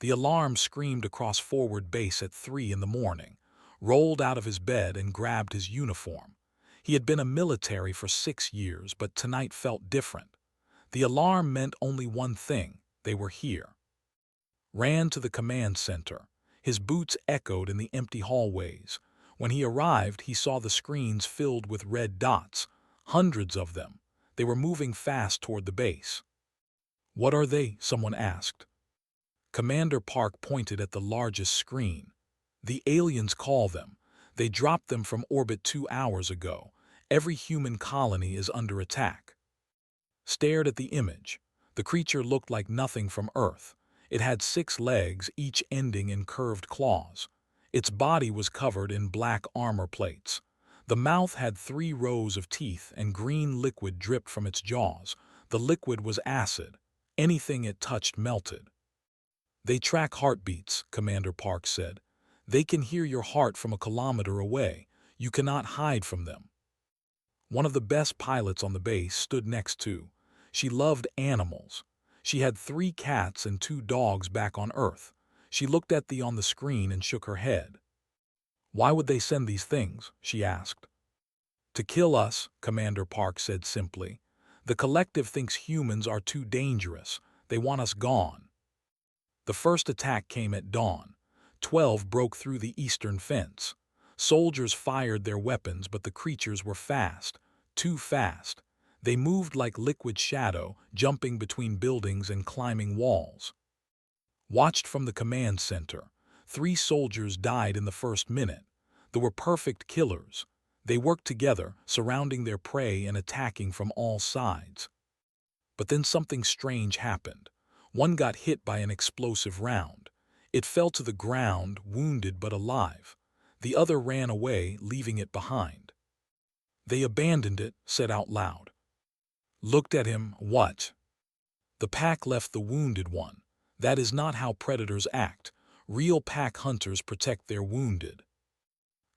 The alarm screamed across forward base at 3 in the morning, rolled out of his bed and grabbed his uniform. He had been a military for 6 years, but tonight felt different. The alarm meant only one thing: they were here. Ran to the command center. His boots echoed in the empty hallways. When he arrived, he saw the screens filled with red dots, hundreds of them. They were moving fast toward the base. "What are they?" someone asked. Commander Park pointed at the largest screen. "The aliens call them. They dropped them from orbit 2 hours ago. Every human colony is under attack." Stared at the image. The creature looked like nothing from Earth. It had 6 legs, each ending in curved claws. Its body was covered in black armor plates. The mouth had 3 rows of teeth, and green liquid dripped from its jaws. The liquid was acid. Anything it touched melted. "They track heartbeats," Commander Park said. "They can hear your heart from a kilometer away. You cannot hide from them." One of the best pilots on the base stood next to. She loved animals. She had 3 cats and 2 dogs back on Earth. She looked at on the screen and shook her head. "Why would they send these things?" she asked. "To kill us," Commander Park said simply. "The collective thinks humans are too dangerous. They want us gone." The first attack came at dawn. 12 broke through the eastern fence. Soldiers fired their weapons, but the creatures were fast, too fast. They moved like liquid shadow, jumping between buildings and climbing walls. Watched from the command center. 3 soldiers died in the first minute. They were perfect killers. They worked together, surrounding their prey and attacking from all sides. But then something strange happened. One got hit by an explosive round. It fell to the ground, wounded but alive. The other ran away, leaving it behind. "They abandoned it," said out loud. Looked at him. "What?" "The pack left the wounded one. That is not how predators act. Real pack hunters protect their wounded."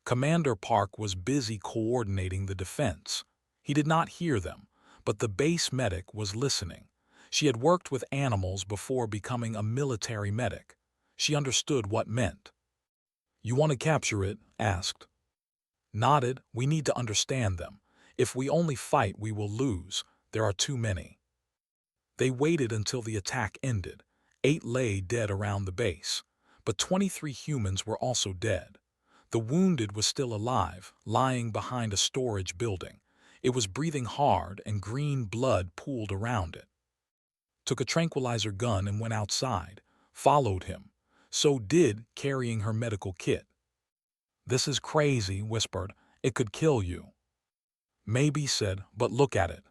Commander Park was busy coordinating the defense. He did not hear them, but the base medic was listening. She had worked with animals before becoming a military medic. She understood what meant. "You want to capture it?" asked. Nodded. "We need to understand them. If we only fight, we will lose. There are too many." They waited until the attack ended. 8 lay dead around the base, but 23 humans were also dead. The wounded was still alive, lying behind a storage building. It was breathing hard, and green blood pooled around it. Took a tranquilizer gun and went outside. Followed him. So did carrying her medical kit. "This is crazy," whispered. "It could kill you." "Maybe," said, "but look at it."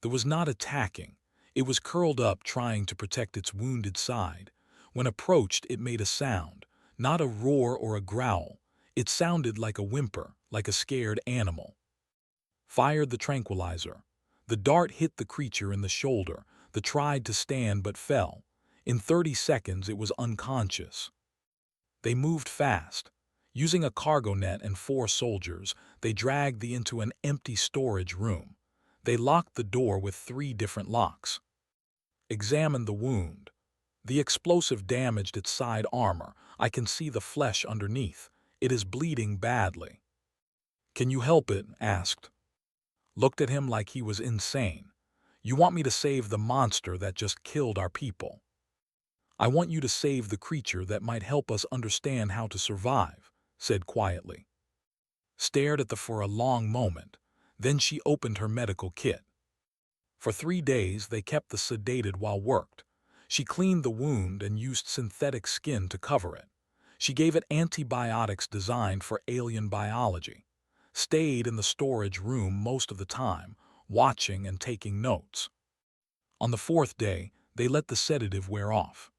It was not attacking. It was curled up, trying to protect its wounded side. When approached, it made a sound. Not a roar or a growl. It sounded like a whimper, like a scared animal. Fired the tranquilizer. The dart hit the creature in the shoulder. The tried to stand but fell. In 30 seconds it was unconscious. They moved fast. Using a cargo net and 4 soldiers, they dragged the into an empty storage room. They locked the door with 3 different locks. Examined the wound. The explosive damaged its side armor. I can see the flesh underneath. It is bleeding badly. "Can you help it?" asked. Looked at him like he was insane. "You want me to save the monster that just killed our people?" "I want you to save the creature that might help us understand how to survive," said quietly. Stared at for a long moment. Then she opened her medical kit. For 3 days they kept the sedated while worked. She cleaned the wound and used synthetic skin to cover it. She gave it antibiotics designed for alien biology. Stayed in the storage room most of the time, watching and taking notes. On the 4th day, they let the sedative wear off.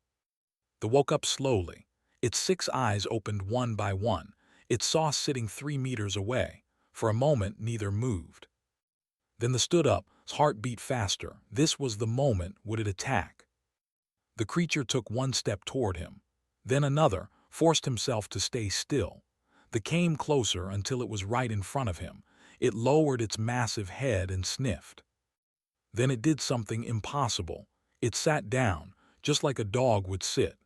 It woke up slowly. Its 6 eyes opened one by one. It saw sitting 3 meters away. For a moment, neither moved. Then the stood up, its heart beat faster. This was the moment. Would it attack? The creature took 1 step toward him. Then another, forced himself to stay still. They came closer until it was right in front of him. It lowered its massive head and sniffed. Then it did something impossible. It sat down, just like a dog would sit.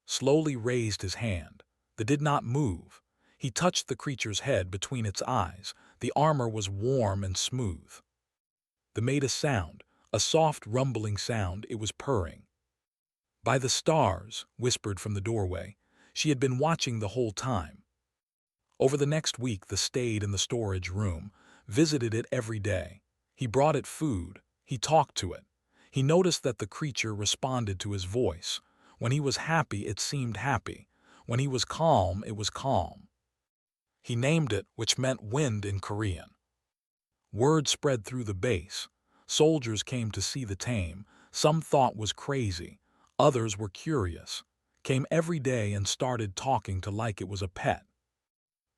slowly raised his hand. That did not move. He touched the creature's head between its eyes. The armor was warm and smooth. They made a sound, a soft rumbling sound. It was purring. "By the stars," whispered from the doorway. She had been watching the whole time. Over the next week, they stayed in the storage room, visited it every day. He brought it food. He talked to it. He noticed that the creature responded to his voice. When he was happy, it seemed happy. When he was calm, it was calm. He named it, which meant wind in Korean. Word spread through the base. Soldiers came to see the tame. Some thought was crazy. Others were curious. Came every day and started talking to like it was a pet.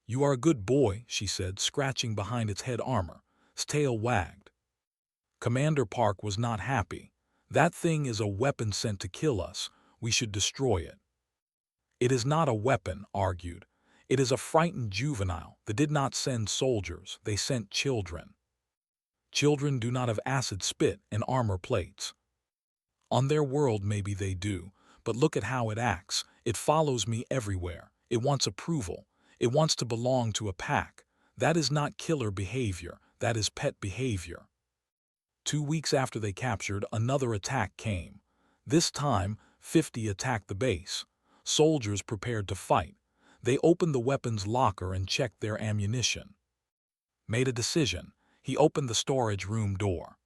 "You are a good boy," she said, scratching behind its head armor. Its tail wagged. Commander Park was not happy. "That thing is a weapon sent to kill us. We should destroy it." "It is not a weapon," argued. "It is a frightened juvenile. They did not send soldiers. They sent children. Children do not have acid spit and armor plates. On their world maybe they do, but look at how it acts. It follows me everywhere. It wants approval. It wants to belong to a pack. That is not killer behavior. That is pet behavior." 2 weeks after they captured, another attack came. This time, 50 attacked the base. Soldiers prepared to fight. They opened the weapons locker and checked their ammunition. Made a decision. He opened the storage room door.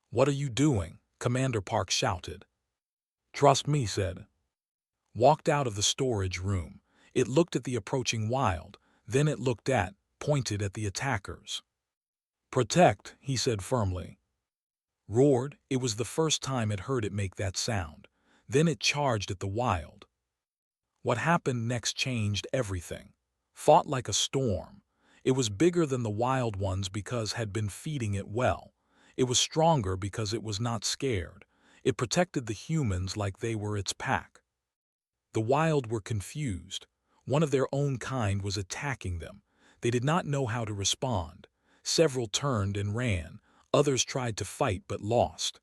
"What are you doing?" Commander Park shouted. "Trust me," said. Walked out of the storage room. It looked at the approaching wild. Then it pointed at the attackers. "Protect," he said firmly. Roared. It was the first time it heard it make that sound. Then it charged at the wild. What happened next changed everything. Fought like a storm. It was bigger than the wild ones because had been feeding it well. It was stronger because it was not scared. It protected the humans like they were its pack. The wild were confused. One of their own kind was attacking them. They did not know how to respond. Several turned and ran. Others tried to fight but lost.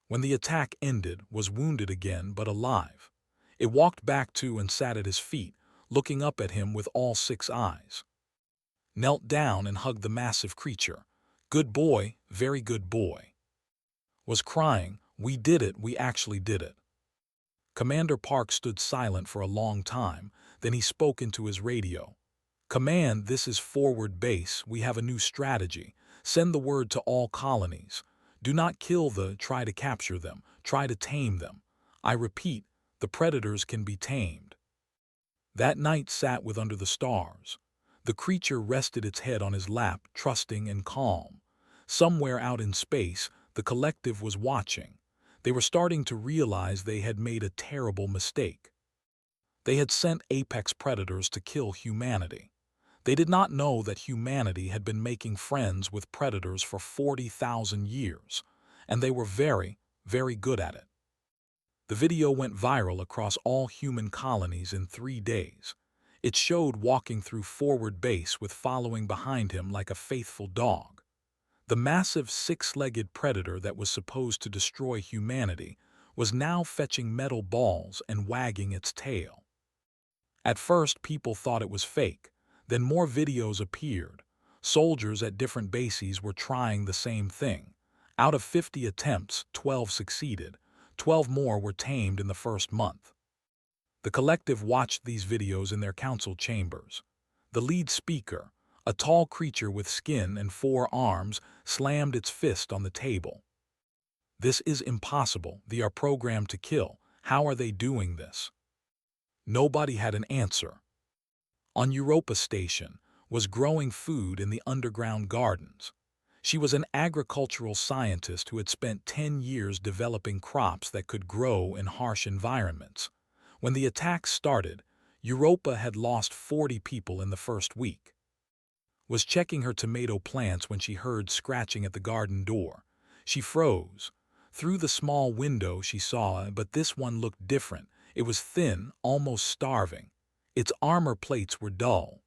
When the attack ended, was wounded again but alive. It walked back to and sat at his feet, looking up at him with all 6 eyes. Knelt down and hugged the massive creature. "Good boy, very good boy." Was crying. "We did it, we actually did it." Commander Park stood silent for a long time, then he spoke into his radio. "Command, this is forward base. We have a new strategy. Send the word to all colonies. Do not kill try to capture them, try to tame them. I repeat, the predators can be tamed." That night sat with under the stars. The creature rested its head on his lap, trusting and calm. Somewhere out in space, the collective was watching. They were starting to realize they had made a terrible mistake. They had sent apex predators to kill humanity. They did not know that humanity had been making friends with predators for 40,000 years, and they were very, very good at it. The video went viral across all human colonies in 3 days. It showed walking through forward base with following behind him like a faithful dog. The massive 6-legged predator that was supposed to destroy humanity was now fetching metal balls and wagging its tail. At first, people thought it was fake. Then more videos appeared. Soldiers at different bases were trying the same thing. Out of 50 attempts, 12 succeeded. 12 more were tamed in the first month. The collective watched these videos in their council chambers. The lead speaker, a tall creature with skin and 4 arms, slammed its fist on the table. "This is impossible. They are programmed to kill. How are they doing this?" Nobody had an answer. On Europa Station was growing food in the underground gardens. She was an agricultural scientist who had spent 10 years developing crops that could grow in harsh environments. When the attacks started, Europa had lost 40 people in the first week. Was checking her tomato plants when she heard scratching at the garden door. She froze. Through the small window she saw, but this one looked different. It was thin, almost starving. Its armor plates were dull.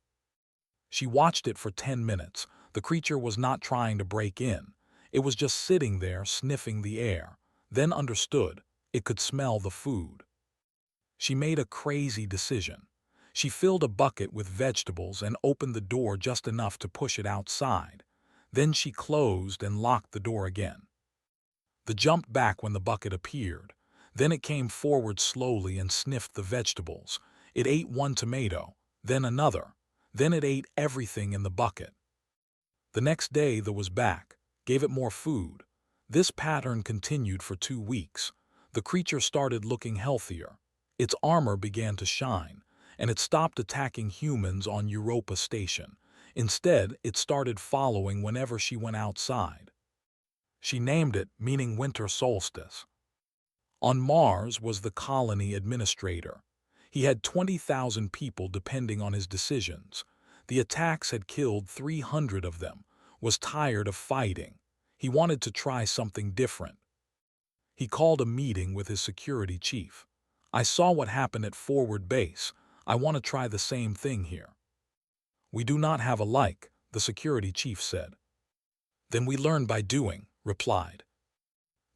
She watched it for 10 minutes. The creature was not trying to break in. It was just sitting there, sniffing the air. Then understood. It could smell the food. She made a crazy decision. She filled a bucket with vegetables and opened the door just enough to push it outside. Then she closed and locked the door again. The jumped back when the bucket appeared. Then it came forward slowly and sniffed the vegetables. It ate one tomato, then another. Then it ate everything in the bucket. The next day the was back, gave it more food. This pattern continued for 2 weeks. The creature started looking healthier. Its armor began to shine, and it stopped attacking humans on Europa Station. Instead, it started following whenever she went outside. She named it, meaning winter solstice. On Mars was the colony administrator. He had 20,000 people depending on his decisions. The attacks had killed 300 of them, was tired of fighting. He wanted to try something different. He called a meeting with his security chief. I saw what happened at Forward Base. I want to try the same thing here. We do not have a like, the security chief said. Then we learn by doing, replied.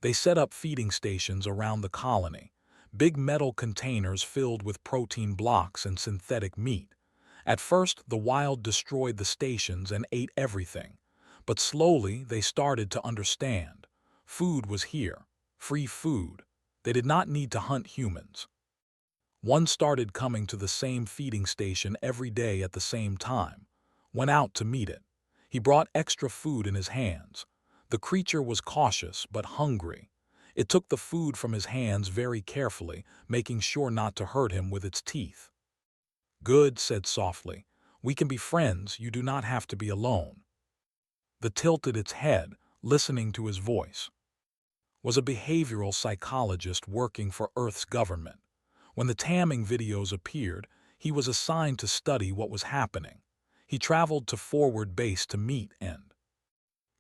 They set up feeding stations around the colony, big metal containers filled with protein blocks and synthetic meat. At first, the wild destroyed the stations and ate everything, but slowly they started to understand. Food was here, free food. They did not need to hunt humans. One started coming to the same feeding station every day at the same time, went out to meet it. He brought extra food in his hands. The creature was cautious but hungry. It took the food from his hands very carefully, making sure not to hurt him with its teeth. Good, said softly. We can be friends, you do not have to be alone. The tilted its head, listening to his voice. Was a behavioral psychologist working for Earth's government. When the tamming videos appeared, he was assigned to study what was happening. He traveled to Forward Base to meet and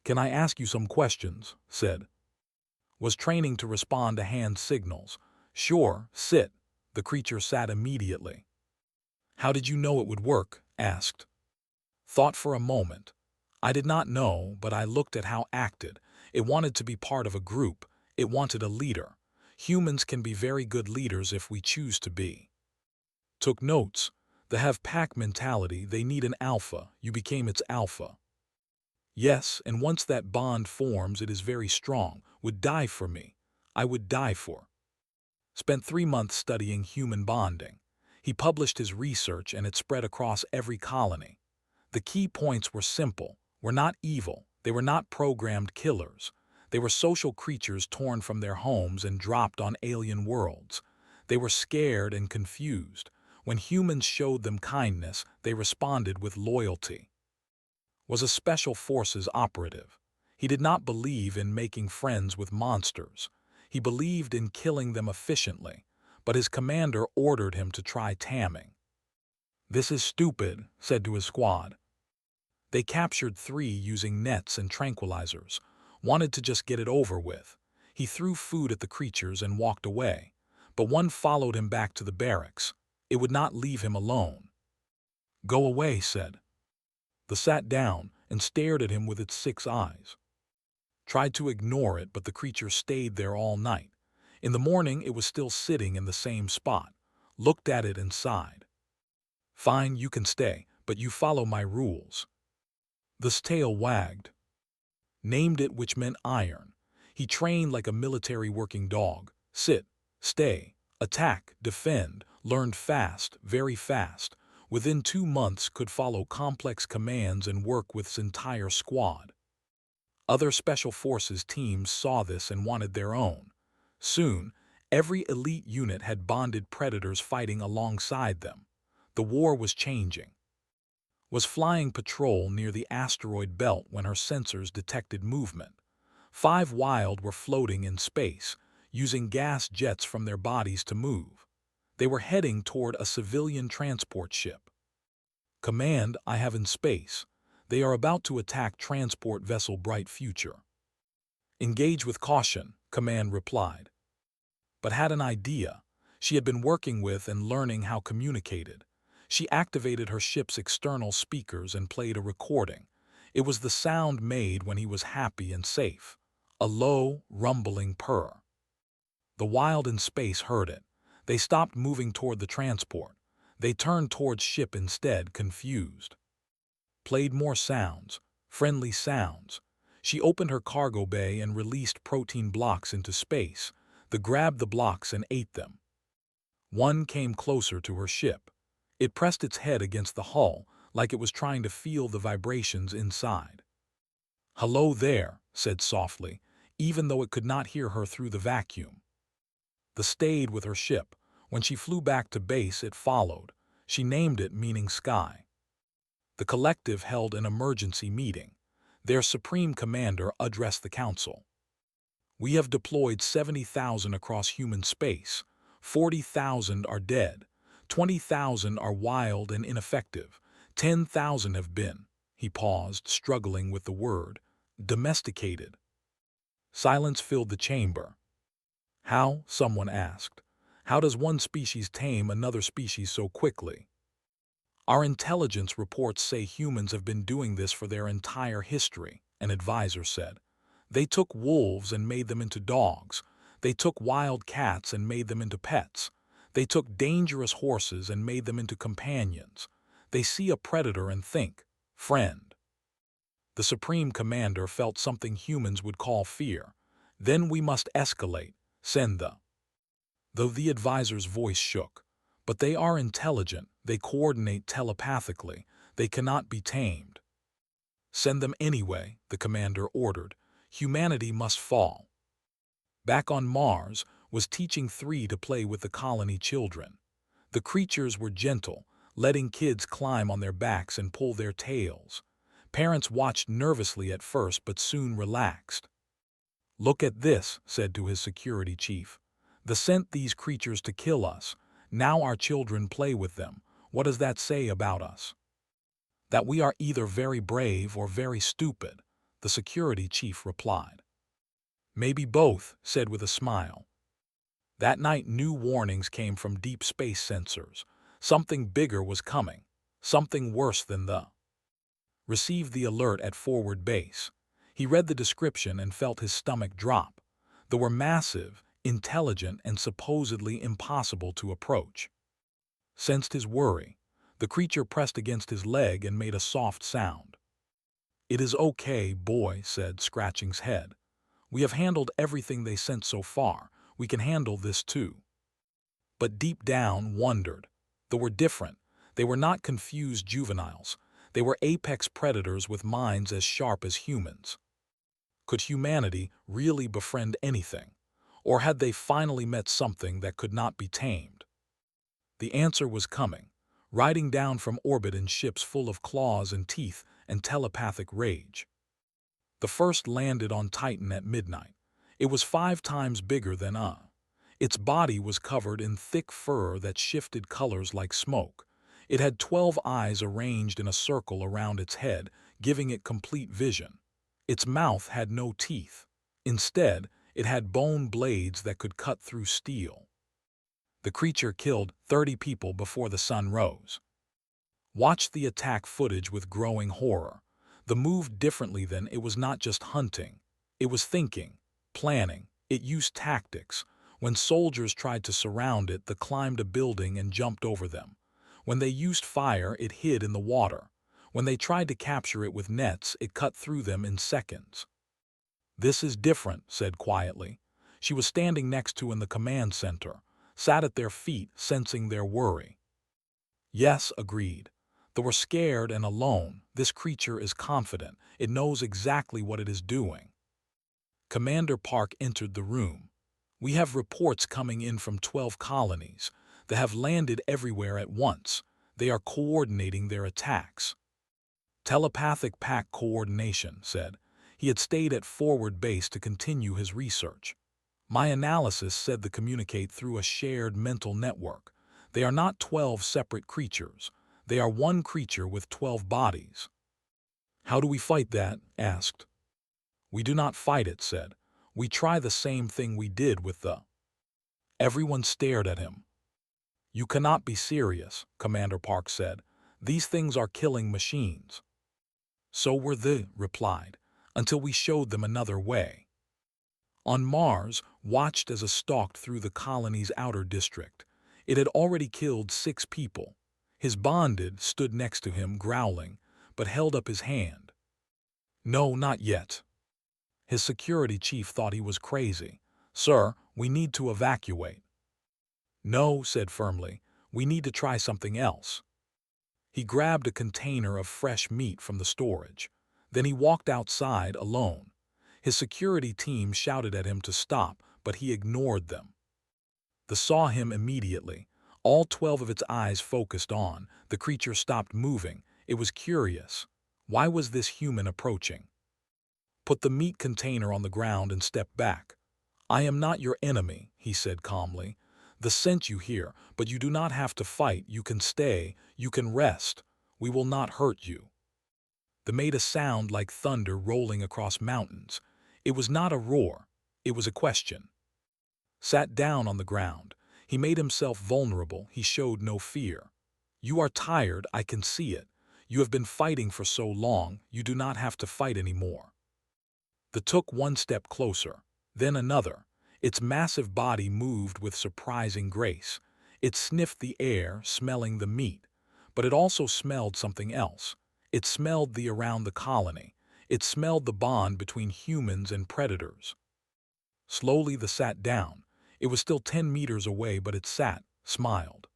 "Can I ask you some questions?" said. Was training to respond to hand signals. Sure, sit. The creature sat immediately. How did you know it would work? Asked. Thought for a moment. I did not know, but I looked at how acted. It wanted to be part of a group. It wanted a leader. Humans can be very good leaders if we choose to be. Took notes. They have pack mentality. They need an alpha. You became its alpha. Yes, and once that bond forms, it is very strong. Would die for me. I would die for. Spent 3 months studying human bonding. He published his research and it spread across every colony. The key points were simple. Were not evil. They were not programmed killers. They were social creatures torn from their homes and dropped on alien worlds. They were scared and confused. When humans showed them kindness, they responded with loyalty. Was a special forces operative. He did not believe in making friends with monsters. He believed in killing them efficiently, but his commander ordered him to try tamming. This is stupid, said to his squad. They captured 3 using nets and tranquilizers. Wanted to just get it over with. He threw food at the creatures and walked away, but one followed him back to the barracks. It would not leave him alone. Go away, said. The sat down and stared at him with its 6 eyes. Tried to ignore it, but the creature stayed there all night. In the morning, it was still sitting in the same spot. Looked at it and sighed. Fine, you can stay, but you follow my rules. The tail wagged. Named it, which meant iron. He trained like a military working dog. Sit, stay, attack, defend, learned fast, very fast. Within 2 months could follow complex commands and work with his entire squad. Other special forces teams saw this and wanted their own. Soon, every elite unit had bonded predators fighting alongside them. The war was changing. Was flying patrol near the asteroid belt when her sensors detected movement. 5 wild were floating in space, using gas jets from their bodies to move. They were heading toward a civilian transport ship. Command, I have in space. They are about to attack transport vessel Bright Future. Engage with caution, Command replied. But had an idea. She had been working with and learning how communicated. She activated her ship's external speakers and played a recording. It was the sound made when he was happy and safe. A low, rumbling purr. The wild in space heard it. They stopped moving toward the transport. They turned towards ship instead, confused. Played more sounds, friendly sounds. She opened her cargo bay and released protein blocks into space. They grabbed the blocks and ate them. One came closer to her ship. It pressed its head against the hull, like it was trying to feel the vibrations inside. "Hello there," said softly, even though it could not hear her through the vacuum. The stayed with her ship. When she flew back to base, it followed. She named it, meaning sky. The collective held an emergency meeting. Their supreme commander addressed the council. "We have deployed 70,000 across human space. 40,000 are dead. 20,000 are wild and ineffective. 10,000 have been," he paused, struggling with the word, "domesticated." Silence filled the chamber. "How?" someone asked. "How does one species tame another species so quickly?" "Our intelligence reports say humans have been doing this for their entire history," an advisor said. "They took wolves and made them into dogs. They took wild cats and made them into pets. They took dangerous horses and made them into companions. They see a predator and think, 'Friend.'" The Supreme Commander felt something humans would call fear. "Then we must escalate. Send the—" Though the advisor's voice shook. "But they are intelligent. They coordinate telepathically. They cannot be tamed." "Send them anyway," the commander ordered. "Humanity must fall." Back on Mars was teaching 3 to play with the colony children. The creatures were gentle, letting kids climb on their backs and pull their tails. Parents watched nervously at first but soon relaxed. "Look at this," said to his security chief. "They sent these creatures to kill us. Now our children play with them. What does that say about us?" "That we are either very brave or very stupid," the security chief replied. "Maybe both," said with a smile. That night new warnings came from deep space sensors. Something bigger was coming. Something worse than the— Received the alert at forward base. He read the description and felt his stomach drop. They were massive, intelligent, and supposedly impossible to approach. Sensed his worry. The creature pressed against his leg and made a soft sound. "It is okay," boy said, scratching his head. "We have handled everything they sent so far. We can handle this too." But deep down wondered. They were different. They were not confused juveniles. They were apex predators with minds as sharp as humans. Could humanity really befriend anything? Or had they finally met something that could not be tamed? The answer was coming, riding down from orbit in ships full of claws and teeth and telepathic rage. The first landed on Titan at midnight. It was 5 times bigger than Its body was covered in thick fur that shifted colors like smoke. It had 12 eyes arranged in a circle around its head, giving it complete vision. Its mouth had no teeth. Instead, it had bone blades that could cut through steel. The creature killed 30 people before the sun rose. Watched the attack footage with growing horror. They moved differently then. It was not just hunting. It was thinking, planning. It used tactics. When soldiers tried to surround it, they climbed a building and jumped over them. When they used fire, it hid in the water. When they tried to capture it with nets, it cut through them in seconds. "This is different," said quietly. She was standing next to in the command center, sat at their feet, sensing their worry. "Yes," agreed. "They were scared and alone. This creature is confident. It knows exactly what it is doing." Commander Park entered the room. "We have reports coming in from 12 colonies. They have landed everywhere at once. They are coordinating their attacks." "Telepathic pack coordination," said. He had stayed at forward base to continue his research. "My analysis said they communicate through a shared mental network. They are not 12 separate creatures. They are one creature with 12 bodies." "How do we fight that?" asked. "We do not fight it," said. "We try the same thing we did with the—" Everyone stared at him. "You cannot be serious," Commander Park said. "These things are killing machines." "So were they," replied, "until we showed them another way." On Mars, watched as a stalked through the colony's outer district. It had already killed 6 people. His bonded stood next to him, growling, but held up his hand. No, not yet. His security chief thought he was crazy. Sir, we need to evacuate. No, said firmly, we need to try something else. He grabbed a container of fresh meat from the storage. Then he walked outside alone. His security team shouted at him to stop, but he ignored them. They saw him immediately. All 12 of its eyes focused on. The creature stopped moving. It was curious. Why was this human approaching? Put the meat container on the ground and step back. I am not your enemy, he said calmly. They sent you here, but you do not have to fight. You can stay. You can rest. We will not hurt you. They made a sound like thunder rolling across mountains. It was not a roar. It was a question. Sat down on the ground. He made himself vulnerable. He showed no fear. You are tired. I can see it. You have been fighting for so long. You do not have to fight anymore. They took one step closer, then another. Its massive body moved with surprising grace. It sniffed the air, smelling the meat. But it also smelled something else. It smelled the around the colony. It smelled the bond between humans and predators. Slowly they sat down. It was still 10 meters away, but it sat, smiled.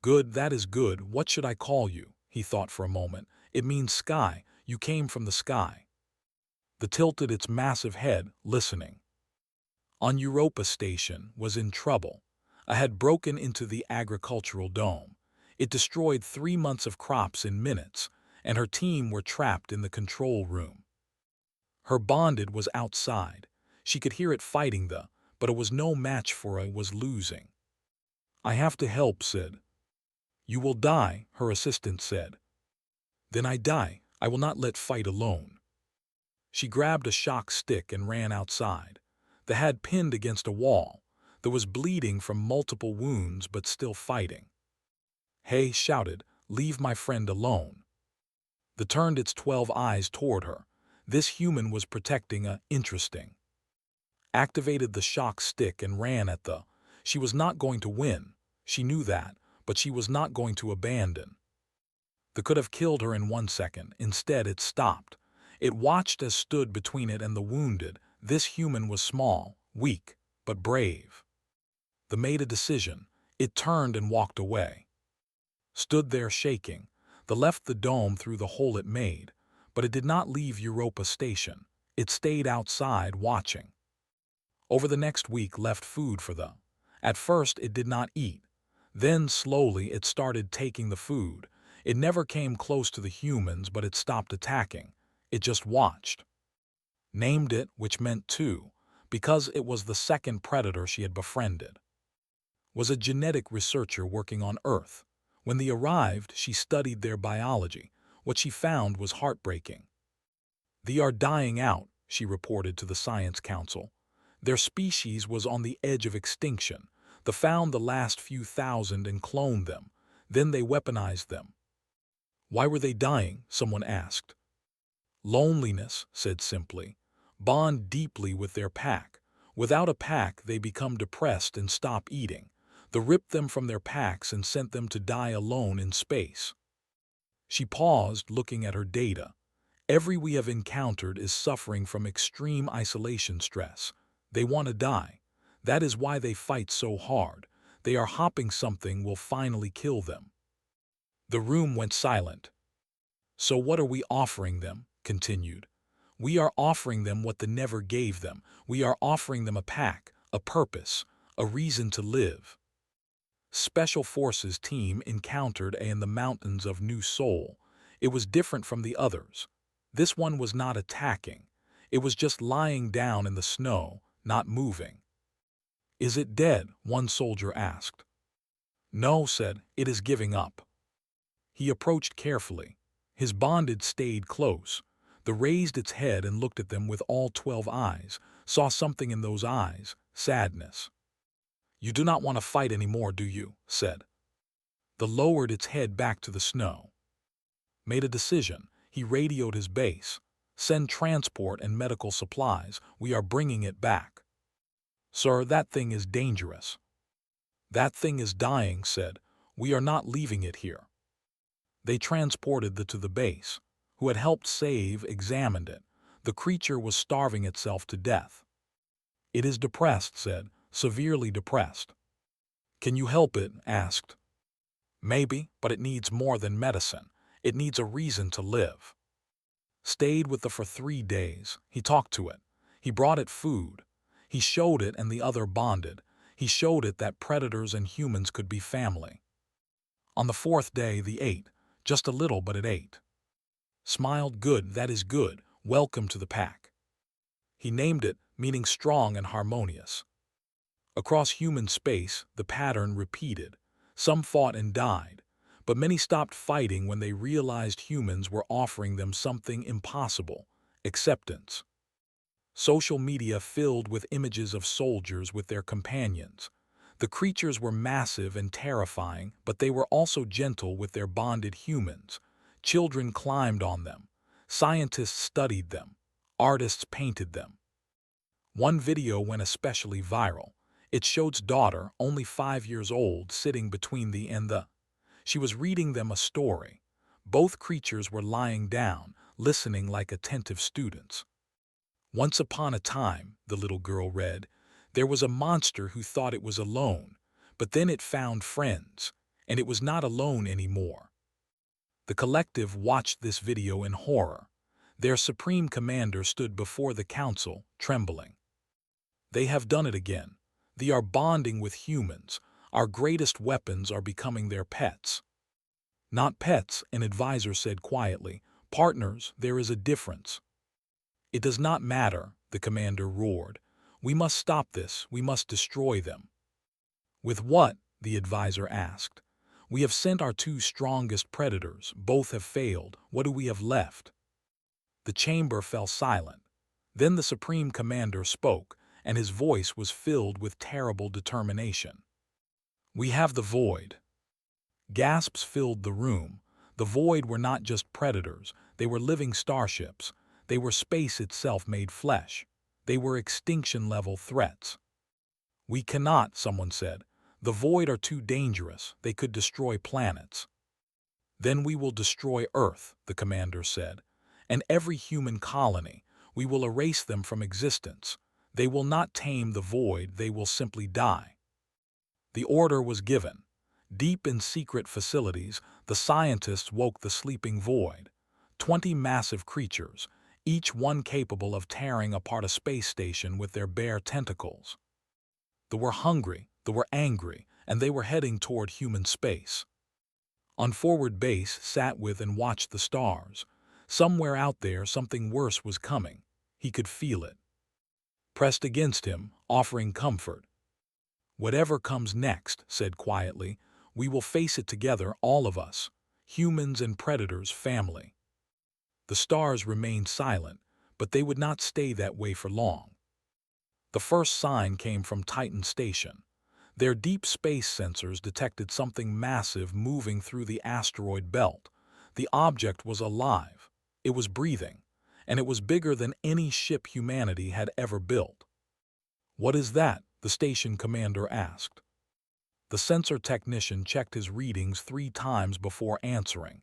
Good, that is good. What should I call you? He thought for a moment. It means sky. You came from the sky. They tilted its massive head, listening. On Europa Station was in trouble. I had broken into the agricultural dome. It destroyed 3 months of crops in minutes, and her team were trapped in the control room. Her bonded was outside. She could hear it fighting but it was no match for it was losing. I have to help, said. You will die, her assistant said. Then I die. I will not let fight alone. She grabbed a shock stick and ran outside. They had pinned against a wall. There was bleeding from multiple wounds, but still fighting. Hey, shouted, leave my friend alone. They turned its 12 eyes toward her. This human was protecting interesting. Activated the shock stick and ran at She was not going to win. She knew that, but she was not going to abandon. They could have killed her in 1 second. Instead, it stopped. It watched as stood between it and the wounded. This human was small, weak, but brave. They made a decision. It turned and walked away. Stood there shaking. They left the dome through the hole it made, but it did not leave Europa Station. It stayed outside watching. Over the next week left food for them. At first it did not eat. Then slowly it started taking the food. It never came close to the humans, but it stopped attacking. It just watched. Named it, which meant 2, because it was the second predator she had befriended. Was a genetic researcher working on Earth. When they arrived, she studied their biology. What she found was heartbreaking. They are dying out, she reported to the Science Council. Their species was on the edge of extinction. They found the last few thousand and cloned them. Then they weaponized them. Why were they dying? Someone asked. Loneliness, said simply. Bond deeply with their pack. Without a pack, they become depressed and stop eating. They ripped them from their packs and sent them to die alone in space. She paused, looking at her data. Every we have encountered is suffering from extreme isolation stress. They want to die. That is why they fight so hard. They are hoping something will finally kill them. The room went silent. So what are we offering them? Continued. We are offering them what they never gave them. We are offering them a pack, a purpose, a reason to live. Special Forces team encountered in the mountains of New Seoul. It was different from the others. This one was not attacking. It was just lying down in the snow, not moving. Is it dead? One soldier asked. No, said, it is giving up. He approached carefully. His bonded stayed close. They raised its head and looked at them with all 12 eyes, saw something in those eyes, sadness. You do not want to fight anymore, do you? Said. They lowered its head back to the snow. Made a decision. He radioed his base. Send transport and medical supplies. We are bringing it back. Sir, that thing is dangerous. That thing is dying, said. We are not leaving it here. They transported the to the base. Who had helped save examined it. The creature was starving itself to death. It is depressed, said. Severely depressed. Can you help it? Asked. Maybe, but it needs more than medicine. It needs a reason to live. Stayed with it for 3 days. He talked to it. He brought it food. He showed it and the other bonded. He showed it that predators and humans could be family. On the 4th day, they ate. Just a little, but it ate. Smiled. Good, that is good. Welcome to the pack. He named it, meaning strong and harmonious. Across human space, the pattern repeated. Some fought and died, but many stopped fighting when they realized humans were offering them something impossible: acceptance. Social media filled with images of soldiers with their companions. The creatures were massive and terrifying, but they were also gentle with their bonded humans. Children climbed on them. Scientists studied them. Artists painted them. One video went especially viral. It showed daughter, only 5 years old, sitting between the and the. She was reading them a story. Both creatures were lying down, listening like attentive students. Once upon a time, the little girl read, there was a monster who thought it was alone, but then it found friends, and it was not alone anymore. The collective watched this video in horror. Their supreme commander stood before the council, trembling. They have done it again. They are bonding with humans. Our greatest weapons are becoming their pets. Not pets, an advisor said quietly. Partners, there is a difference. It does not matter, the commander roared. We must stop this. We must destroy them. With what? The advisor asked. We have sent our 2 strongest predators. Both have failed. What do we have left? The chamber fell silent. Then the supreme commander spoke, and his voice was filled with terrible determination. We have the void. Gasps filled the room. The void were not just predators. They were living starships. They were space itself made flesh. They were extinction-level threats. We cannot, someone said. The void are too dangerous. They could destroy planets. Then we will destroy Earth, the commander said, and every human colony. We will erase them from existence. They will not tame the void. They will simply die. The order was given. Deep in secret facilities, the scientists woke the sleeping void. 20 massive creatures, each one capable of tearing apart a space station with their bare tentacles. They were hungry, they were angry, and they were heading toward human space. On forward base, sat with and watched the stars. Somewhere out there, something worse was coming. He could feel it. Pressed against him, offering comfort. Whatever comes next, said quietly, we will face it together, all of us, humans and predators, family. The stars remained silent, but they would not stay that way for long. The first sign came from Titan Station. Their deep space sensors detected something massive moving through the asteroid belt. The object was alive. It was breathing, and it was bigger than any ship humanity had ever built. What is that? The station commander asked. The sensor technician checked his readings 3 times before answering.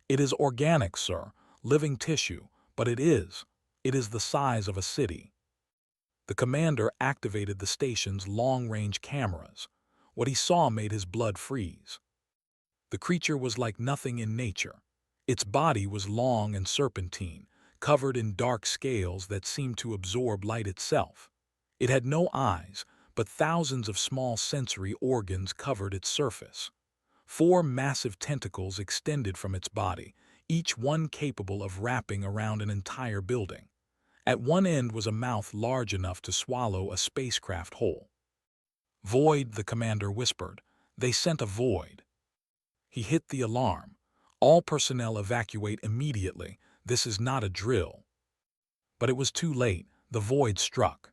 It is organic, sir, living tissue, but it is the size of a city. The commander activated the station's long-range cameras. What he saw made his blood freeze. The creature was like nothing in nature. Its body was long and serpentine, covered in dark scales that seemed to absorb light itself. It had no eyes, but thousands of small sensory organs covered its surface. 4 massive tentacles extended from its body, each one capable of wrapping around an entire building. At one end was a mouth large enough to swallow a spacecraft whole. Void, the commander whispered. They sent a void. He hit the alarm. All personnel evacuate immediately. This is not a drill. But it was too late. The void struck.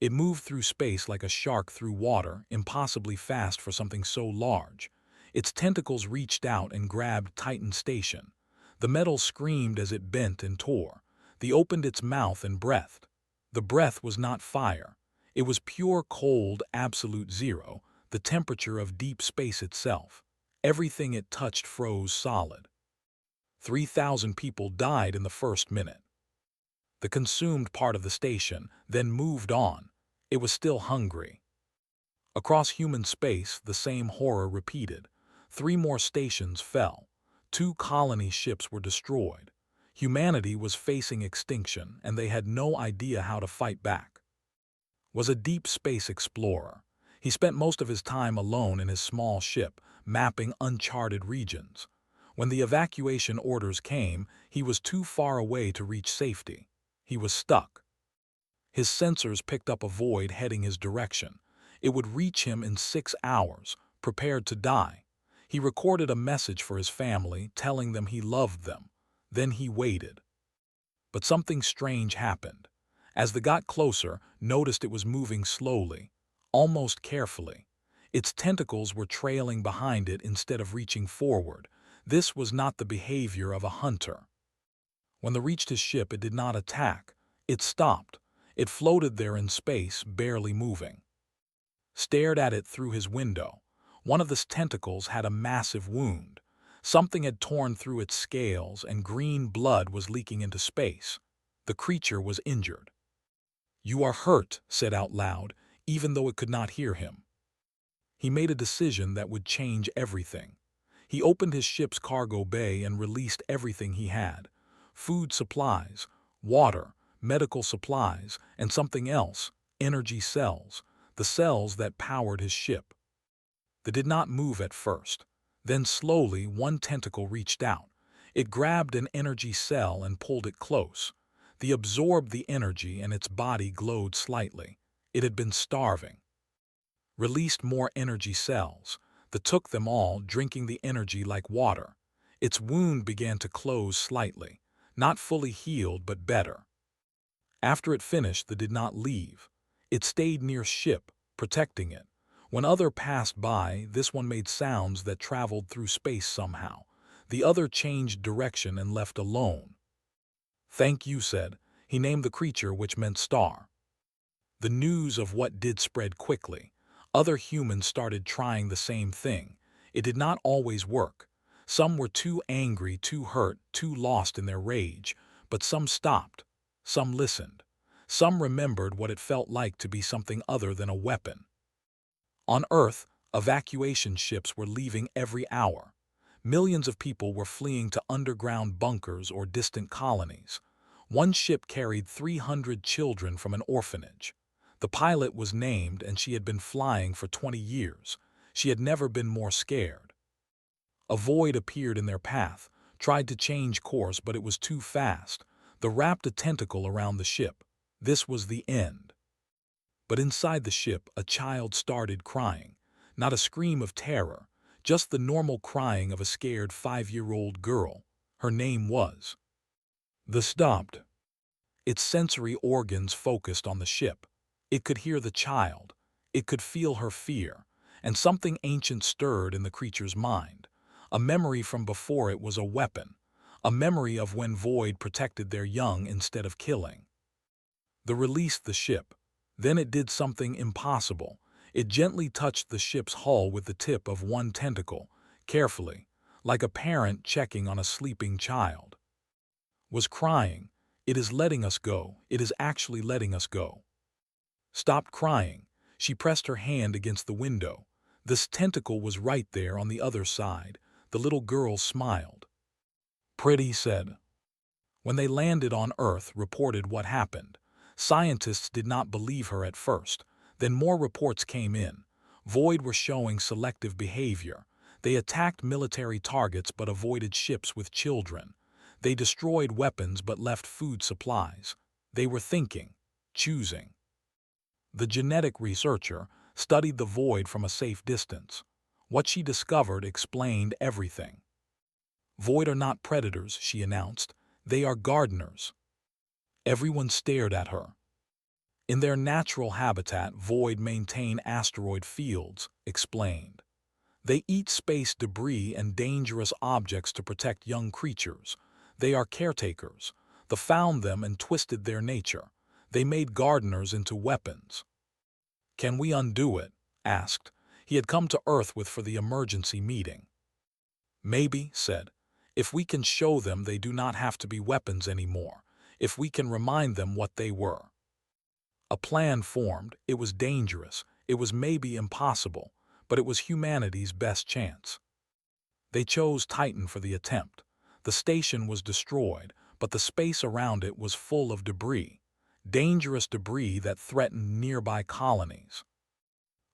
It moved through space like a shark through water, impossibly fast for something so large. Its tentacles reached out and grabbed Titan Station. The metal screamed as it bent and tore. They opened its mouth and breathed. The breath was not fire. It was pure cold, absolute zero. the temperature of deep space itself. Everything it touched froze solid. 3,000 people died in the first minute. The consumed part of the station then moved on. It was still hungry. Across human space, the same horror repeated. 3 more stations fell. 2 colony ships were destroyed. Humanity was facing extinction, and they had no idea how to fight back. Was a deep space explorer. He spent most of his time alone in his small ship, mapping uncharted regions. When the evacuation orders came, he was too far away to reach safety. He was stuck. His sensors picked up a void heading his direction. It would reach him in 6 hours, prepared to die. He recorded a message for his family, telling them he loved them. Then he waited. But something strange happened. As they got closer, noticed it was moving slowly, almost carefully. Its tentacles were trailing behind it instead of reaching forward. This was not the behavior of a hunter. When they reached his ship, it did not attack. It stopped. It floated there in space, barely moving. Stared at it through his window. One of the tentacles had a massive wound. Something had torn through its scales, and green blood was leaking into space. The creature was injured. "You are hurt," said out loud, even though it could not hear him. He made a decision that would change everything. He opened his ship's cargo bay and released everything he had. Food supplies, water, medical supplies, and something else, energy cells, the cells that powered his ship. They did not move at first. Then slowly one tentacle reached out. It grabbed an energy cell and pulled it close. They absorbed the energy and its body glowed slightly. It had been starving. Released more energy cells. They took them all, drinking the energy like water. Its wound began to close slightly. Not fully healed, but better. After it finished, they did not leave. It stayed near ship, protecting it. When other passed by, this one made sounds that traveled through space somehow. The other changed direction and left alone. "Thank you," said. He named the creature, which meant star. The news of what did spread quickly. Other humans started trying the same thing. It did not always work. Some were too angry, too hurt, too lost in their rage. But some stopped. Some listened. Some remembered what it felt like to be something other than a weapon. On Earth, evacuation ships were leaving every hour. Millions of people were fleeing to underground bunkers or distant colonies. One ship carried 300 children from an orphanage. The pilot was named, and she had been flying for 20 years. She had never been more scared. A void appeared in their path, tried to change course, but it was too fast. They wrapped a tentacle around the ship. This was the end. But inside the ship, a child started crying. Not a scream of terror, just the normal crying of a scared 5-year-old girl. Her name was. They stopped. Its sensory organs focused on the ship. It could hear the child. It could feel her fear. And something ancient stirred in the creature's mind. A memory from before it was a weapon. A memory of when Void protected their young instead of killing. They released the ship. Then it did something impossible. It gently touched the ship's hull with the tip of one tentacle, carefully, like a parent checking on a sleeping child. Was crying. "It is letting us go. It is actually letting us go." Stopped crying. She pressed her hand against the window. This tentacle was right there on the other side. The little girl smiled. "Pretty," said. When they landed on Earth, reported what happened. Scientists did not believe her at first. Then more reports came in. Void were showing selective behavior. They attacked military targets but avoided ships with children. They destroyed weapons but left food supplies. They were thinking, choosing. The genetic researcher studied the Void from a safe distance. What she discovered explained everything. "Void are not predators," she announced. "They are gardeners." Everyone stared at her. "In their natural habitat, Void maintain asteroid fields," explained. "They eat space debris and dangerous objects to protect young creatures. They are caretakers. They found them and twisted their nature. They made gardeners into weapons." "Can we undo it?" asked. he had come to Earth with for the emergency meeting. Maybe, said, if we can show them they do not have to be weapons anymore, if we can remind them what they were. A plan formed. It was dangerous, it was maybe impossible, but it was humanity's best chance. They chose Titan for the attempt. The station was destroyed, but the space around it was full of debris, dangerous debris that threatened nearby colonies.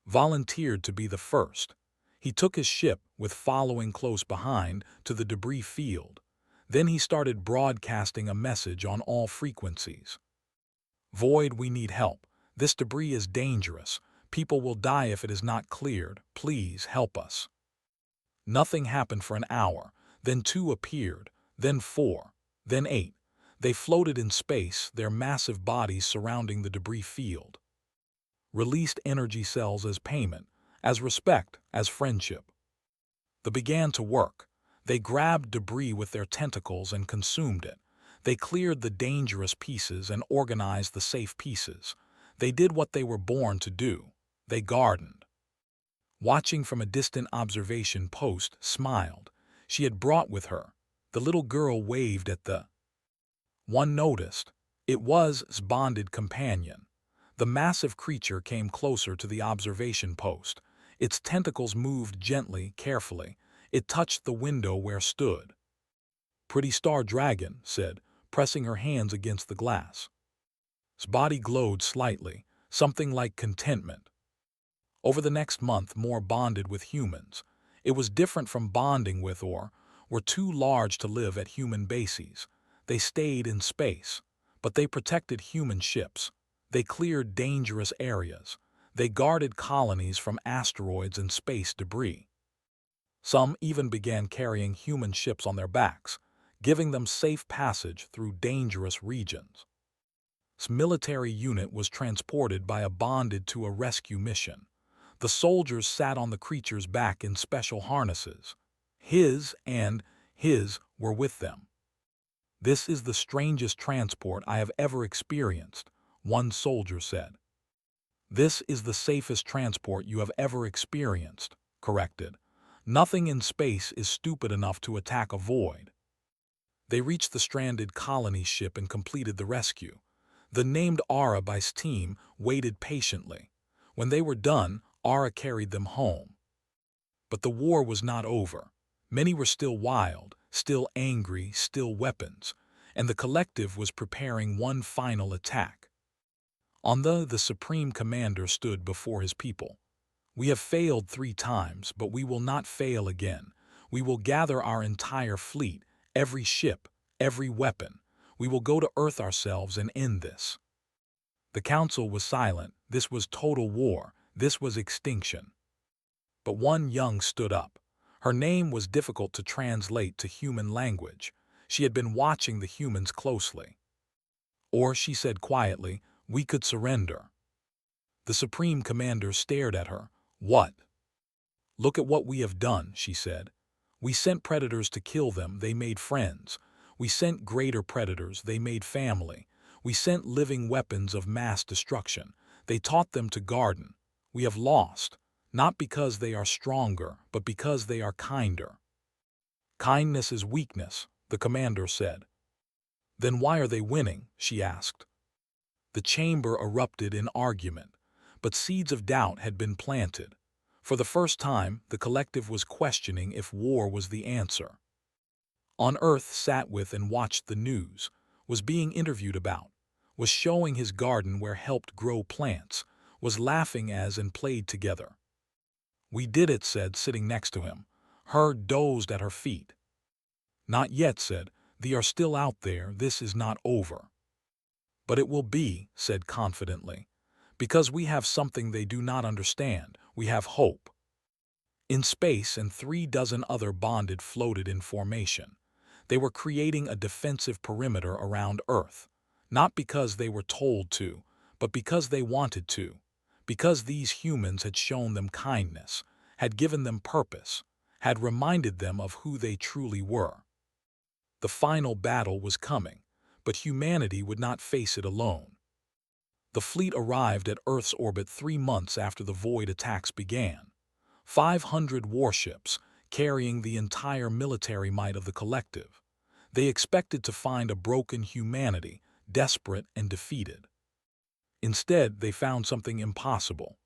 Volunteered to be the first. He took his ship, with following close behind, to the debris field. Then he started broadcasting a message on all frequencies. Void, we need help. This debris is dangerous. People will die if it is not cleared. Please help us. Nothing happened for an hour. Then 2 appeared. Then 4. Then 8. They floated in space, their massive bodies surrounding the debris field. Released energy cells as payment, as respect, as friendship. They began to work. They grabbed debris with their tentacles and consumed it. They cleared the dangerous pieces and organized the safe pieces. They did what they were born to do. They gardened. Watching from a distant observation post, smiled. She had brought with her. The little girl waved at the one noticed. It was his bonded companion. The massive creature came closer to the observation post. Its tentacles moved gently, carefully. It touched the window where stood. Pretty star dragon, said, pressing her hands against the glass. His body glowed slightly, something like contentment. Over the next month, more bonded with humans. It was different from bonding with or were too large to live at human bases. They stayed in space, but they protected human ships. They cleared dangerous areas. They guarded colonies from asteroids and space debris. Some even began carrying human ships on their backs, giving them safe passage through dangerous regions. This military unit was transported by a bonded to a rescue mission. The soldiers sat on the creature's back in special harnesses. His and his were with them. This is the strangest transport I have ever experienced, one soldier said. This is the safest transport you have ever experienced, corrected. Nothing in space is stupid enough to attack a void. They reached the stranded colony ship and completed the rescue. The named Ara by his team waited patiently. When they were done, Ara carried them home. But the war was not over. Many were still wild, still angry, still weapons, and the collective was preparing one final attack. On the Supreme Commander stood before his people. We have failed 3 times, but we will not fail again. We will gather our entire fleet, every ship, every weapon. We will go to Earth ourselves and end this. The council was silent. This was total war. This was extinction. But one young stood up. Her name was difficult to translate to human language. She had been watching the humans closely. Or, she said quietly, we could surrender. The Supreme Commander stared at her. What? Look at what we have done, she said. We sent predators to kill them, they made friends. We sent greater predators, they made family. We sent living weapons of mass destruction. They taught them to garden. We have lost, not because they are stronger, but because they are kinder. Kindness is weakness, the commander said. Then why are they winning? She asked. The chamber erupted in argument, but seeds of doubt had been planted. For the first time, the collective was questioning if war was the answer. On Earth sat with and watched the news, was being interviewed about, was showing his garden where helped grow plants, was laughing as and played together. We did it, said, sitting next to him. Her dozed at her feet. Not yet, said, they are still out there, this is not over. But it will be, said confidently, because we have something they do not understand, we have hope. In space and 3 dozen other bonded floated in formation. They were creating a defensive perimeter around Earth, not because they were told to, but because they wanted to, because these humans had shown them kindness, had given them purpose, had reminded them of who they truly were. The final battle was coming, but humanity would not face it alone. The fleet arrived at Earth's orbit 3 months after the void attacks began. 500 warships, carrying the entire military might of the collective. They expected to find a broken humanity, desperate and defeated. Instead, they found something impossible.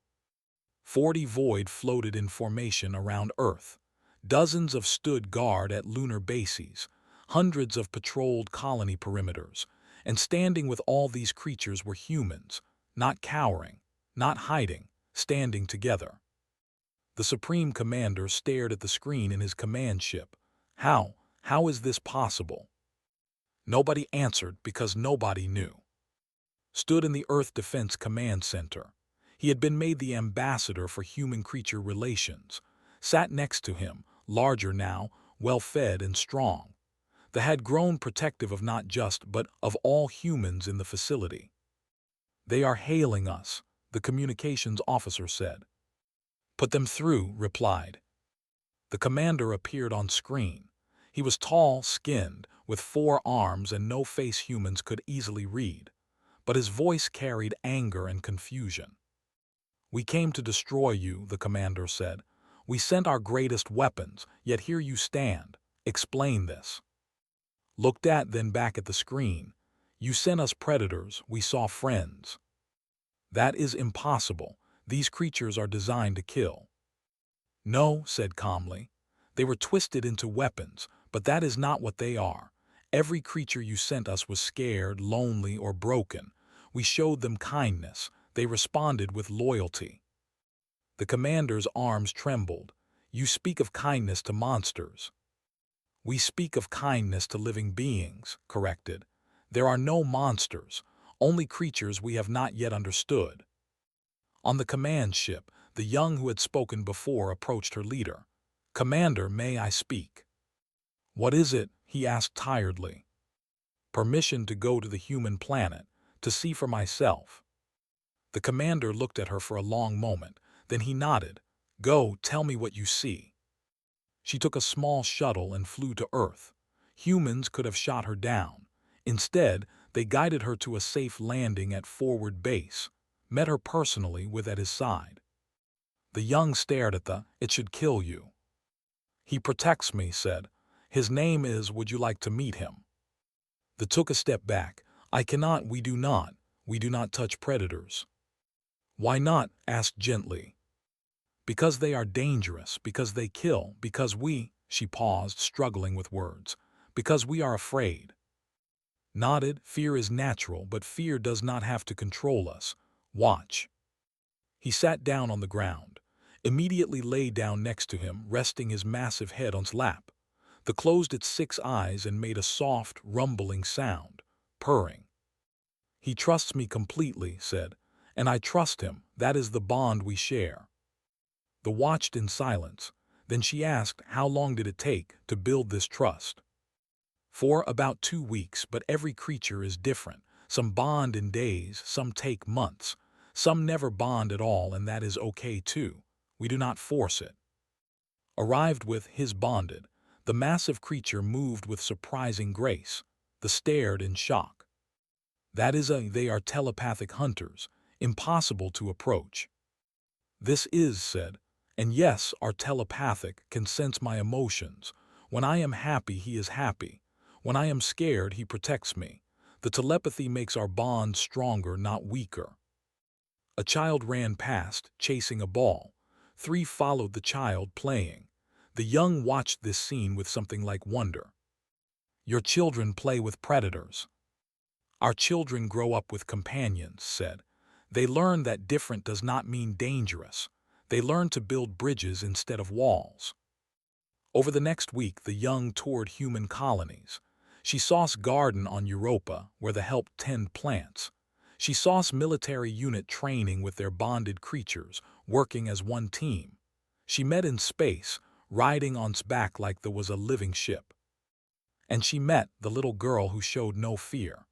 40 Void floated in formation around Earth. Dozens of stood guard at lunar bases. Hundreds of patrolled colony perimeters. And standing with all these creatures were humans, not cowering, not hiding, standing together. The Supreme Commander stared at the screen in his command ship. How is this possible? Nobody answered because nobody knew. Stood in the Earth Defense Command Center. He had been made the ambassador for human-creature relations. Sat next to him, larger now, well-fed and strong. The had grown protective of not just, but of all humans in the facility. "They are hailing us," the communications officer said. "Put them through," replied. The commander appeared on screen. He was tall-skinned, with 4 arms and no face humans could easily read. But his voice carried anger and confusion. "We came to destroy you," the commander said. "We sent our greatest weapons, yet here you stand. Explain this." Looked at, then back at the screen. "You sent us predators, we saw friends." "That is impossible. These creatures are designed to kill." "No," said calmly. "They were twisted into weapons, but that is not what they are. Every creature you sent us was scared, lonely, or broken. We showed them kindness. They responded with loyalty." The commander's arms trembled. "You speak of kindness to monsters." "We speak of kindness to living beings," corrected. "There are no monsters, only creatures we have not yet understood." On the command ship, the young who had spoken before approached her leader. "Commander, may I speak?" "What is it?" he asked tiredly. "Permission to go to the human planet, to see for myself." The commander looked at her for a long moment, then he nodded. "Go, tell me what you see." She took a small shuttle and flew to Earth. Humans could have shot her down. Instead, they guided her to a safe landing at forward base, met her personally at his side. The young stared at "It should kill you." "He protects me," said. "His name is, would you like to meet him?" The took a step back. "I cannot, we do not touch predators." "Why not?" asked gently. "Because they are dangerous, because they kill, because she paused, struggling with words, "because we are afraid." Nodded. "Fear is natural, but fear does not have to control us. Watch." He sat down on the ground. Immediately lay down next to him, resting his massive head on his lap. The closed its 6 eyes and made a soft, rumbling sound, purring. "He trusts me completely," said, "and I trust him. That is the bond we share." The watched in silence. Then she asked, "How long did it take to build this trust?" "For about 2 weeks, but every creature is different. Some bond in days, some take months. Some never bond at all, and that is okay too. We do not force it." Arrived with his bonded, the massive creature moved with surprising grace. The stared in shock. They are telepathic hunters, impossible to approach." "This is," said, "and yes, are telepathic, can sense my emotions. When I am happy, he is happy. When I am scared, he protects me. The telepathy makes our bond stronger, not weaker." A child ran past, chasing a ball. 3 followed the child, playing. The young watched this scene with something like wonder. "Your children play with predators." "Our children grow up with companions," said. "They learn that different does not mean dangerous. They learn to build bridges instead of walls." Over the next week, the young toured human colonies. She saw's garden on Europa, where the helped tend plants. She saw's military unit training with their bonded creatures, working as one team. She met in space, riding on's back like there was a living ship. And she met the little girl who showed no fear.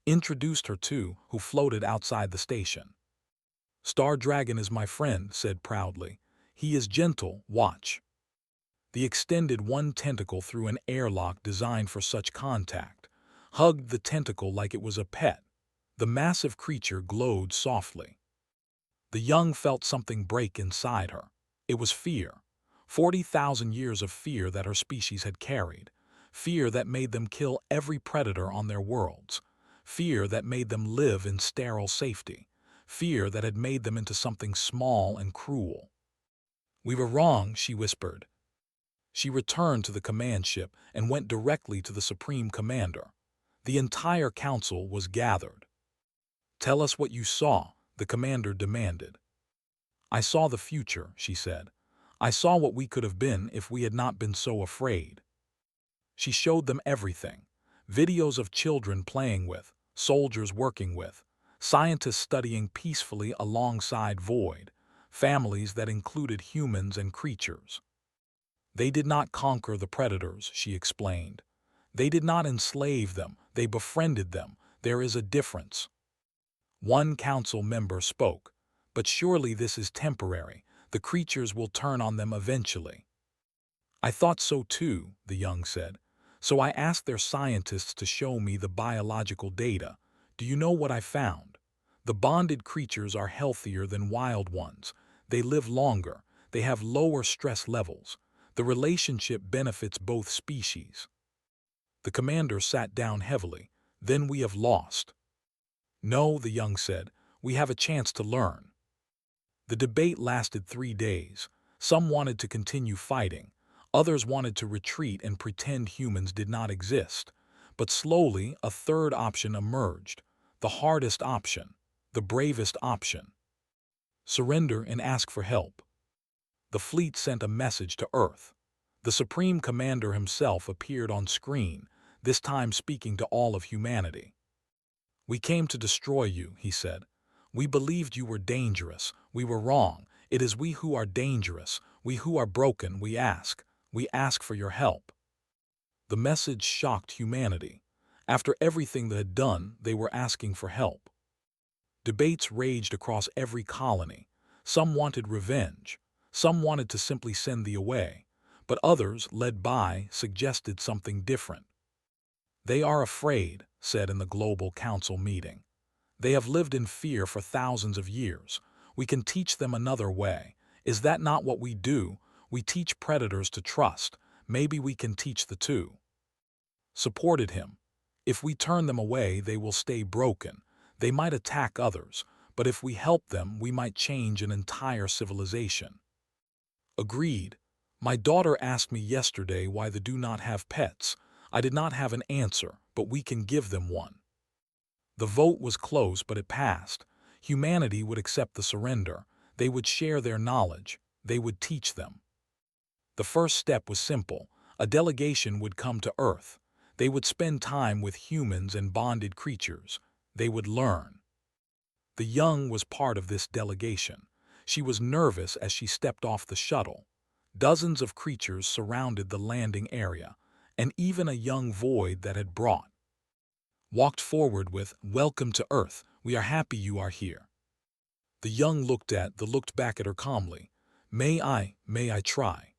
Introduced her to, who floated outside the station. "Star Dragon is my friend," said proudly. "He is gentle, watch." The extended one tentacle through an airlock designed for such contact, hugged the tentacle like it was a pet. The massive creature glowed softly. The young felt something break inside her. It was fear. 40,000 years of fear that her species had carried. Fear that made them kill every predator on their worlds. Fear that made them live in sterile safety. Fear that had made them into something small and cruel. "We were wrong," she whispered. She returned to the command ship and went directly to the Supreme Commander. The entire council was gathered. "Tell us what you saw," the commander demanded. "I saw the future," she said. "I saw what we could have been if we had not been so afraid." She showed them everything. Videos of children playing with, soldiers working with, scientists studying peacefully alongside Void, families that included humans and creatures. "They did not conquer the predators," she explained. "They did not enslave them, they befriended them. There is a difference." One council member spoke. "But surely this is temporary. The creatures will turn on them eventually." "I thought so too," the young said. "So I asked their scientists to show me the biological data. Do you know what I found? The bonded creatures are healthier than wild ones. They live longer. They have lower stress levels. The relationship benefits both species." The commander sat down heavily. "Then we have lost." "No," the young said. "We have a chance to learn." The debate lasted 3 days. Some wanted to continue fighting. Others wanted to retreat and pretend humans did not exist. But slowly, a third option emerged. The hardest option. The bravest option. Surrender and ask for help. The fleet sent a message to Earth. The Supreme Commander himself appeared on screen, this time speaking to all of humanity. "We came to destroy you," he said. "We believed you were dangerous. We were wrong. It is we who are dangerous. We who are broken. We ask. We ask for your help." The message shocked humanity. After everything they had done, they were asking for help. Debates raged across every colony. Some wanted revenge. Some wanted to simply send thee away. But others, led by, suggested something different. "They are afraid," said in the Global Council meeting. "They have lived in fear for thousands of years. We can teach them another way. Is that not what we do? We teach predators to trust. Maybe we can teach the two." Supported him. "If we turn them away, they will stay broken. They might attack others, but if we help them, we might change an entire civilization." Agreed. "My daughter asked me yesterday why they do not have pets. I did not have an answer, but we can give them one." The vote was close, but it passed. Humanity would accept the surrender. They would share their knowledge. They would teach them. The first step was simple. A delegation would come to Earth. They would spend time with humans and bonded creatures. They would learn. The young was part of this delegation. She was nervous as she stepped off the shuttle. Dozens of creatures surrounded the landing area, and even a young Void that had brought. Walked forward with, "Welcome to Earth. We are happy you are here." The young looked back at her calmly. May I try?"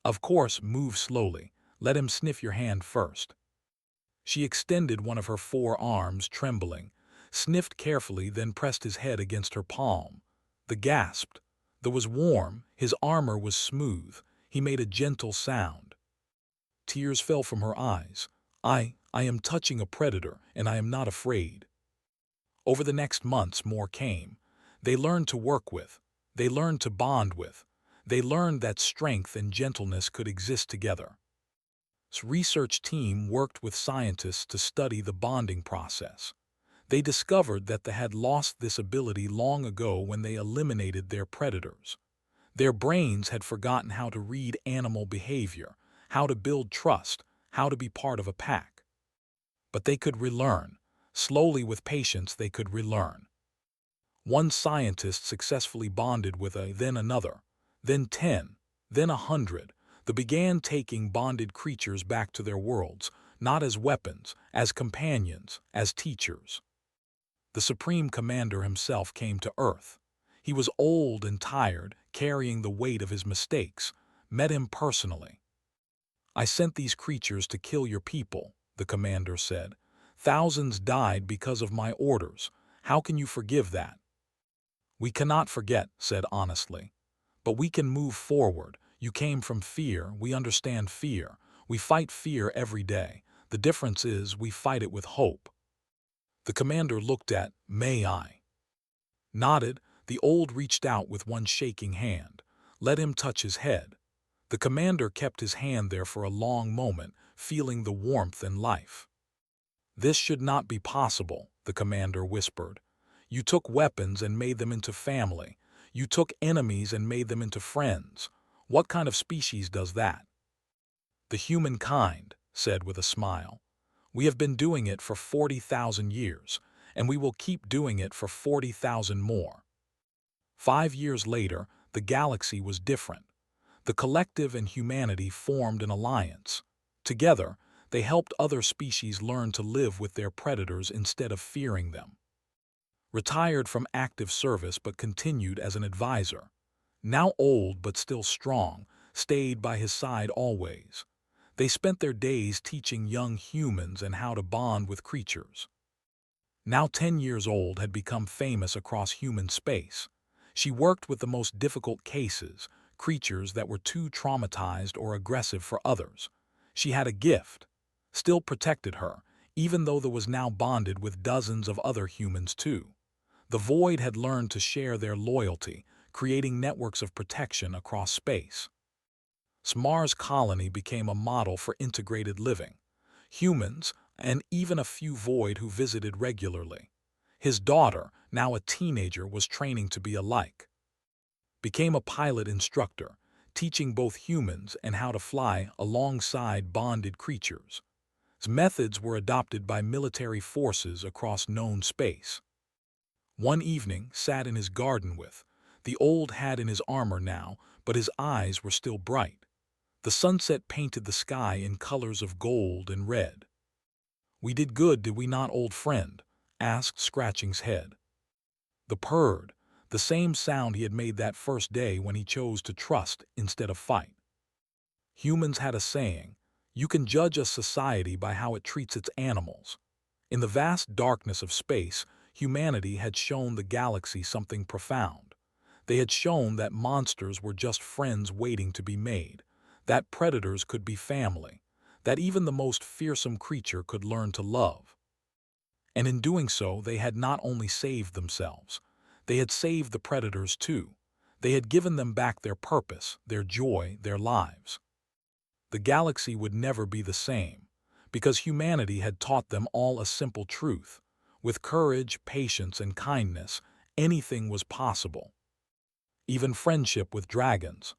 "Of course, move slowly. Let him sniff your hand first." She extended one of her 4 arms, trembling, sniffed carefully, then pressed his head against her palm. The gasped. The was warm, his armor was smooth, he made a gentle sound. Tears fell from her eyes. I am touching a predator, and I am not afraid." Over the next months, more came. They learned to work with. They learned to bond with. They learned that strength and gentleness could exist together. This research team worked with scientists to study the bonding process. They discovered that they had lost this ability long ago when they eliminated their predators. Their brains had forgotten how to read animal behavior, how to build trust, how to be part of a pack. But they could relearn. Slowly, with patience, they could relearn. One scientist successfully bonded with then another, then 10, then 100. They began taking bonded creatures back to their worlds, not as weapons, as companions, as teachers. The Supreme Commander himself came to Earth. He was old and tired, carrying the weight of his mistakes. Met him personally. "I sent these creatures to kill your people," the commander said. "Thousands died because of my orders. How can you forgive that?" "We cannot forget," said honestly. But we can move forward. You came from fear. We understand fear. We fight fear every day. The difference is we fight it with hope." The commander looked at, "May I?" Nodded. The old reached out with one shaking hand. Let him touch his head. The commander kept his hand there for a long moment, feeling the warmth and life. "This should not be possible," the commander whispered. "You took weapons and made them into family. You took enemies and made them into friends. What kind of species does that?" "The humankind," said with a smile. "We have been doing it for 40,000 years, and we will keep doing it for 40,000 more." 5 years later, the galaxy was different. The collective and humanity formed an alliance. Together, they helped other species learn to live with their predators instead of fearing them. Retired from active service but continued as an advisor. Now old but still strong, stayed by his side always. They spent their days teaching young humans and how to bond with creatures. Now 10 years old, had become famous across human space. She worked with the most difficult cases, creatures that were too traumatized or aggressive for others. She had a gift. Still protected her, even though there was now bonded with dozens of other humans too. The Void had learned to share their loyalty, creating networks of protection across space. Mars colony became a model for integrated living. Humans, and even a few Void who visited regularly. His daughter, now a teenager, was training to be alike. Became a pilot instructor, teaching both humans and how to fly alongside bonded creatures. His methods were adopted by military forces across known space. One evening, sat in his garden with, the old had in his armor now, but his eyes were still bright. The sunset painted the sky in colors of gold and red. "We did good, did we not, old friend?" asked, scratching his head. The purred, the same sound he had made that first day when he chose to trust instead of fight. Humans had a saying, "You can judge a society by how it treats its animals." In the vast darkness of space, humanity had shown the galaxy something profound. They had shown that monsters were just friends waiting to be made, that predators could be family, that even the most fearsome creature could learn to love. And in doing so, they had not only saved themselves, they had saved the predators too. They had given them back their purpose, their joy, their lives. The galaxy would never be the same, because humanity had taught them all a simple truth. With courage, patience, and kindness, anything was possible. Even friendship with dragons,